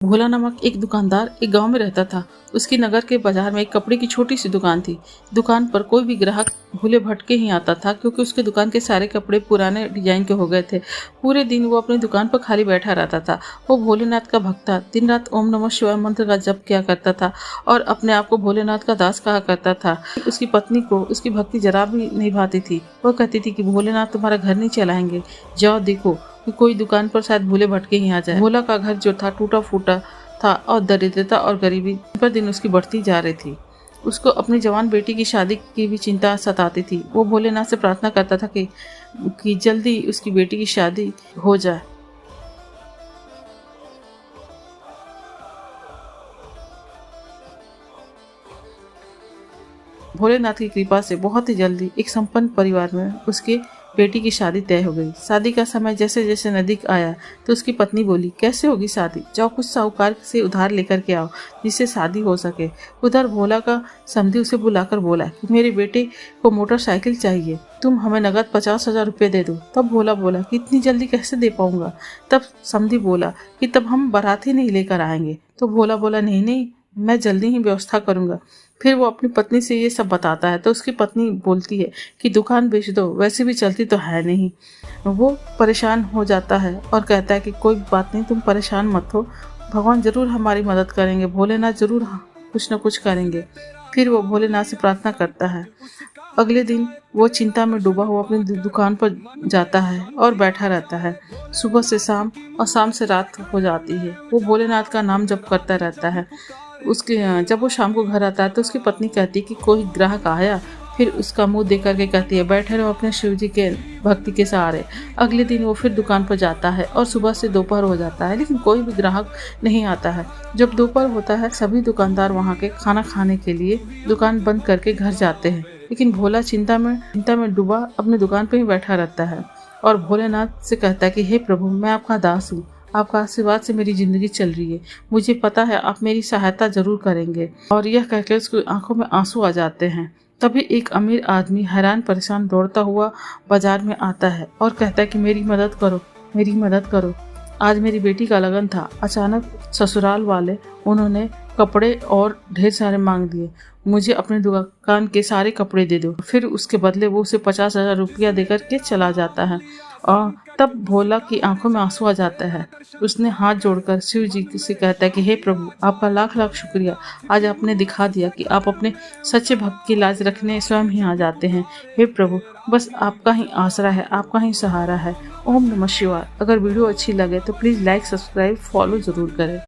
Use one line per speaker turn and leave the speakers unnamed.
भोला नामक एक दुकानदार एक गांव में रहता था। उसकी नगर के बाजार में एक कपड़े की छोटी सी दुकान थी। दुकान पर कोई भी ग्राहक भूले भटके ही आता था, क्योंकि उसकी दुकान के सारे कपड़े पुराने डिजाइन के हो गए थे। पूरे दिन वो अपनी दुकान पर खाली बैठा रहता था। वो भोलेनाथ का भक्त था। दिन रात ओम नमः शिवाय मंत्र का जप किया करता था और अपने आप को भोलेनाथ का दास कहा करता था। उसकी पत्नी को उसकी भक्ति जरा भी नहीं भाती थी। वो कहती थी कि भोलेनाथ तुम्हारा घर नहीं चलाएंगे, जाओ देखो कि कोई दुकान पर शायद भूले भटके ही आ जाए। भोला का घर जो था टूटा फूटा था और दरिद्रता और गरीबी पर दिन उसकी बढ़ती जा रही थी। उसको अपनी जवान बेटी की शादी की भी चिंता सताती थी। वो भोलेनाथ से प्रार्थना करता था कि जल्दी उसकी बेटी की शादी हो जाए। भोलेनाथ की कृपा से बहुत ही जल्दी एक संपन्न परिवार में उसके बेटी की शादी तय हो गई। शादी का समय जैसे जैसे नजदीक आया तो उसकी पत्नी बोली, कैसे होगी शादी? जाओ कुछ साहूकार से उधार लेकर के आओ जिससे शादी हो सके। उधर भोला का समधी उसे बुलाकर बोला कि मेरे बेटे को मोटरसाइकिल चाहिए, तुम हमें नगद 50,000 रुपये दे दो। तब भोला बोला कि इतनी जल्दी कैसे दे पाऊंगा। तब समधी बोला कि तब हम बाराती नहीं लेकर आएंगे। तो भोला बोला नहीं नहीं, मैं जल्दी ही व्यवस्था करूंगा। फिर वो अपनी पत्नी से ये सब बताता है तो उसकी पत्नी बोलती है कि दुकान बेच दो, वैसे भी चलती तो है नहीं। वो परेशान हो जाता है और कहता है कि कोई बात नहीं, तुम परेशान मत हो, भगवान जरूर हमारी मदद करेंगे, भोलेनाथ जरूर कुछ न कुछ करेंगे। फिर वो भोलेनाथ से प्रार्थना करता है। अगले दिन वो चिंता में डूबा हुआ अपनी दुकान पर जाता है और बैठा रहता है। सुबह से शाम और शाम से रात हो जाती है। वो भोलेनाथ का नाम जप करता रहता है। उसके जब वो शाम को घर आता है तो उसकी पत्नी कहती है कि कोई ग्राहक आया। फिर उसका मुंह देख करके कहती है, बैठे रहो अपने शिव जी के भक्ति के सहारे। अगले दिन वो फिर दुकान पर जाता है और सुबह से दोपहर हो जाता है, लेकिन कोई भी ग्राहक नहीं आता है। जब दोपहर होता है सभी दुकानदार वहाँ के खाना खाने के लिए दुकान बंद करके घर जाते हैं, लेकिन भोला चिंता में डूबा अपनी दुकान पर ही बैठा रहता है और भोलेनाथ से कहता है कि हे प्रभु, मैं आपका दास हूँ, आपका आशीर्वाद से मेरी जिंदगी चल रही है, मुझे पता है आप मेरी सहायता जरूर करेंगे। और यह कहकर उसकी आंखों में आंसू आ जाते हैं। तभी एक अमीर आदमी हैरान परेशान दौड़ता हुआ बाजार में आता है और कहता है कि मेरी मदद करो, मेरी मदद करो। आज मेरी बेटी का लगन था। अचानक ससुराल वाले उन्होंने कपड़े और ढेर सारे मांग दिए। मुझे अपने दुकान के सारे कपड़े दे दो। फिर उसके बदले वो उसे 50,000 रुपया देकर के चला जाता है। और तब भोला की आंखों में आंसू आ जाता है। उसने हाथ जोड़कर शिव जी से कहता है कि हे प्रभु, आपका लाख लाख शुक्रिया। आज आपने दिखा दिया कि आप अपने सच्चे भक्त की लाज रखने स्वयं ही आ जाते हैं। हे प्रभु, बस आपका ही आसरा है, आपका ही सहारा है। ओम नमः शिवाय। अगर वीडियो अच्छी लगे तो प्लीज़ लाइक, सब्सक्राइब, फॉलो ज़रूर करें।